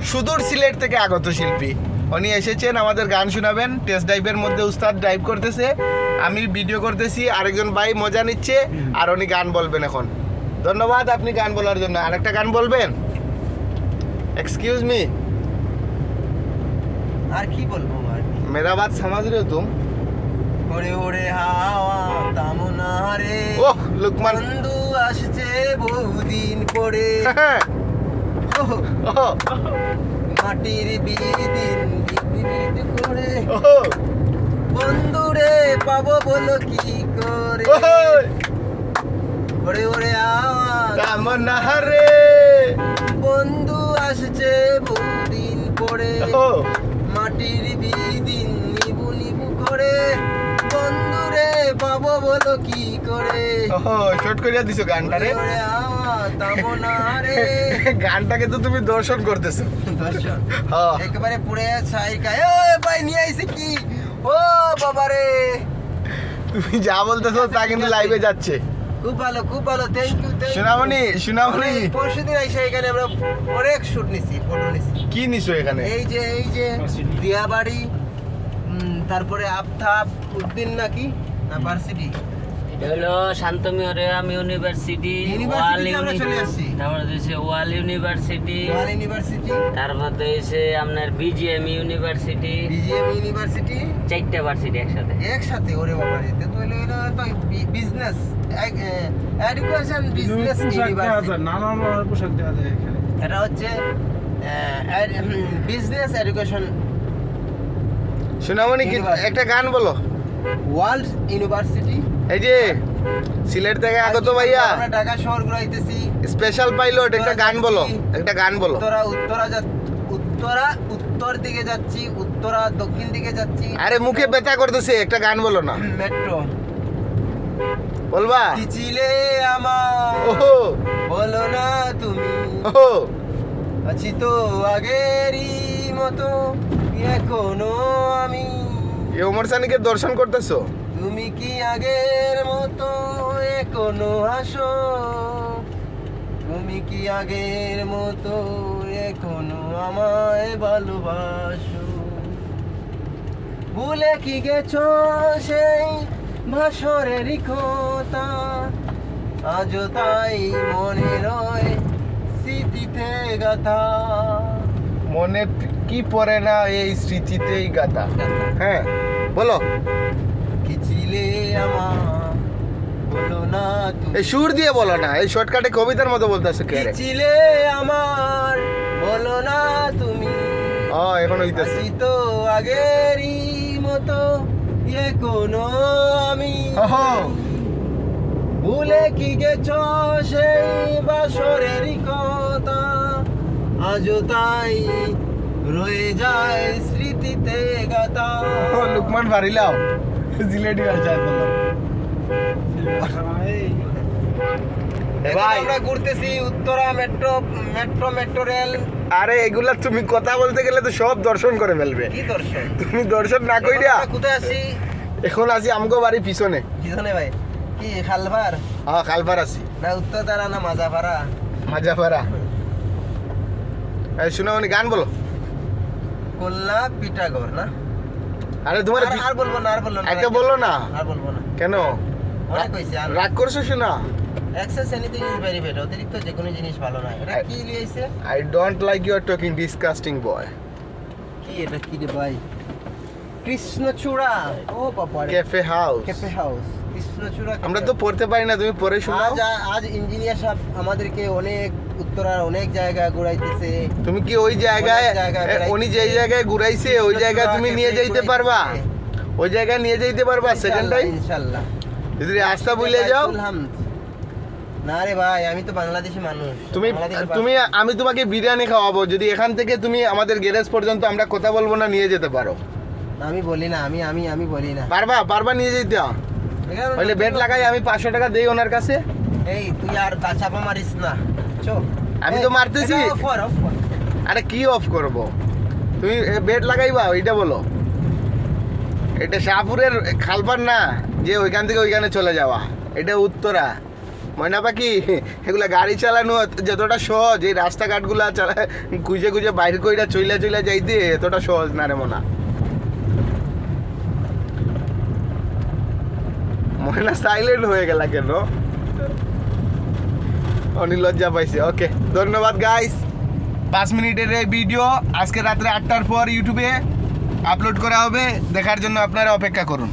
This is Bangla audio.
সুদূর সিলেট থেকে আগত শিল্পী। উনি এসেছেন আমাদের গান শোনাবেন। টেস্ট ড্রাইভের মধ্যে উস্তাদ ড্রাইভ করতেছে, আমি ভিডিও করতেছি, আরেকজন ভাই মজা নিচ্ছে, আর উনি গান বলবেন এখন। ধন্যবাদ আপনি গান বলার জন্য। আরেকটা গান বলবেন? এক্সকিউজ মি, আর কি বলবো? আর মেরা বাত সমাজ রে তুম? ওরে ওরে হাওয়া তামনা রে, ওহ লুকমান, বন্ধু আসছে বহুদিন পরে, ওহ, ওহ, মাটির বিদিন বিদ করে, ওহ, বন্ধুরে পাবো বলো কি করে, ওহ, ওরে ওরে হাওয়া তামনা রে, বন্ধু আসছে বহুদিন পরে, ওহ, মাটির বিদিন নিবু নিবু করে, বন্ধুরে পাবো বলো কি করে, ওহ, শর্ট করিয়া দিছো গানটা রে। ওরে ওরে হাওয়া তামনা রে। গানটাকে তো তুমি দর্শন করতেছো। দর্শন হ্যাঁ। একেবারে পুরে ছাই গায়ে, ও ভাই নিয়ে আইছে কি, ও বাবা রে, তুমি যা বলতেছো তা কিন্তু লাইভে যাচ্ছে। খুব ভালো খুব ভালো, থ্যাংক ইউ। সোনামণি, সোনামণি, পরশুদিন আইসা এখানে আমরা অনেক শুট নিছি, ফটো নিছি। কি নিছো এখানে? এই যে দিয়াবাড়ি, তারপরে আফতাব উদ্দিন নাকি না ভার্সিটি, এটা হলো শান্তমিওরিয়াম ইউনিভার্সিটি, ওয়াল আমরা চলে আসছি, তারপর দিয়েছে ওয়াল ইউনিভার্সিটি, ওয়াল ইউনিভার্সিটি, তারপর দিয়েছে আপনার বিজিএম ইউনিভার্সিটি, বিজিএম ইউনিভার্সিটি, 4টা ভার্সিটি একসাথে। একসাথে। ওরে বাবা রে, তো হলো এটা তো বিজনেস এডুকেশন বিজনেস ইউনিভার্সিটি। নানান রকমের পোশাক দেওয়া যায় এখানে। এটা হচ্ছে বিজনেস এডুকেশন সোনামণি কি University. একটা গান বলো? World university. এই যে সিলেট থেকে আগত ভাইয়া, আমরা ঢাকা শহর ঘুরাইতেছি। স্পেশাল পাইলট, একটা গান বলো, একটা গান বলো। উত্তর দিকে যাচ্ছি, উত্তরা দক্ষিণ দিকে যাচ্ছি। আরে মুখে ব্যথা করতেছে, একটা গান বলো না। মেট্রো বলবা? কি ছিলে আমার, ওহো, বলো না তুমি, ওহো, আছি তো আগেরই মতো এখনো আমি, এই ওমর সানিকে দর্শন করতেছো? তুমি কি আগের মতো এখনো হাসো, তুমি কি আগের মতো এখনো আমায় ভালোবাসো, ভুলে কি গেছো সেই ভাসরের কথা, আজও তাই মনে রয় স্মৃতিতে গাথা। মনে কি পড়ে না এই স্মৃতিতেই গাথা। হ্যাঁ বলো। কি ছিলে আমার, বলো না তুমি, এই সুর দিয়ে বলো না, এই শর্টকাটে কবিতার মতো বলতেছো কে কি রে? ছিলে আমার, বলো না তুমি, এখন হইতেছে। আছি তো আগেরই মতো এখনো আমি, ওহো, ভুলে কি গেছো সেই বাসরের কথা, আজও তাই রয়ে যায় স্মৃতিতে গাথা। ও লুকমান বাড়িলাও জিলেটি ভাষায় বললাম। এখন ভাই। আমরা ঘুরতেছি উত্তরা মেট্রো রেল। আরে এগুলা তুমি কথা বলতে গেলে তো সব দর্শন করে ফেলবে। কি দর্শন? তুমি দর্শন না কইরা আমরা কোথায় আছি? এখন আছি আমগো বাড়ি পিছনে। পিছনে ভাই কি খালবার হ্যাঁ খালপার আছি, না উত্তরদারা না মাজাপাড়া? মাজাপাড়া। এই শোনাওনি, গান বলো। কল্লা পিঠাগড় না? আরে তোমার আর বলবো না, আর বলবো না, একটা বলো না। আর বলবো না, কেন অনেক হয়েছে। আর রাগ করছো শোনা? Excess anything is very bad, অতিরিক্ত যে কোনো জিনিস ভালো নয়। এটা কি লিয়েছে? I don't like you are talking disgusting boy. কি এটা কি রে ভাই? কৃষ্ণচূড়া, ও বাবা রে, ক্যাফে হাউস। ক্যাফে হাউস, কৃষ্ণচূড়া। আমরা তো পড়তে পারি না, তুমি পড়ে শোনাও। আজ ইঞ্জিনিয়ার সাহেব আমাদেরকে অনেক উত্তরার অনেক জায়গা ঘুরাইতেছে। তুমি কি ওই জায়গায়, অনেক জায়গায় উনি যেই জায়গায় ঘুরাইছে ওই জায়গায় তুমি নিয়ে যাইতে পারবা? ওই জায়গায় নিয়ে যাইতে পারবা সেকেন্ড টাইম ইনশাআল্লাহ যদি রাস্তা ভুলে যাও? না রে ভাই, আমি তো বাংলাদেশি মানুষ। তুমি বাংলাদেশের তুমি আমি তোমাকে বিরিয়ানি খাওয়াবো যদি এখান থেকে তুমি আমাদের গ্যারেজ পর্যন্ত আমরা কথা বলবো না নিয়ে যেতে পারো। আমি বলি না, আমি বলি না। পারবা নিয়ে যেতে? হইলে বেড লাগাই, আমি 500 টাকা দেই ওনার কাছে। এই তুই আর চাপা মারিস না, চো। আমি তো মারতেছি। আরে কি অফ করব? তুমি বেড লাগাইবা ওইটা বলো। এটা শাহপুরের খালপার না যে ওইখান থেকে ওইখানে চলে যাওয়া, এটা উত্তরা। ময়না পাখি এগুলা গাড়ি চালানো যতটা সহজ এই রাস্তাঘাটগুলা খুঁজে খুঁজে বাইরে কইরা চইলা চইলা যাইতে এতটা সহজ না রে মনা। ময়না সাইলেন্ট হয়ে গেল কেন? অনেক লজ্জা পাইছে। ওকে, ধন্যবাদ গাইস। 5 মিনিটের এই ভিডিও আজকে রাত্রে 8টার পর ইউটিউবে আপলোড করা হবে, দেখার জন্য আপনারা অপেক্ষা করুন।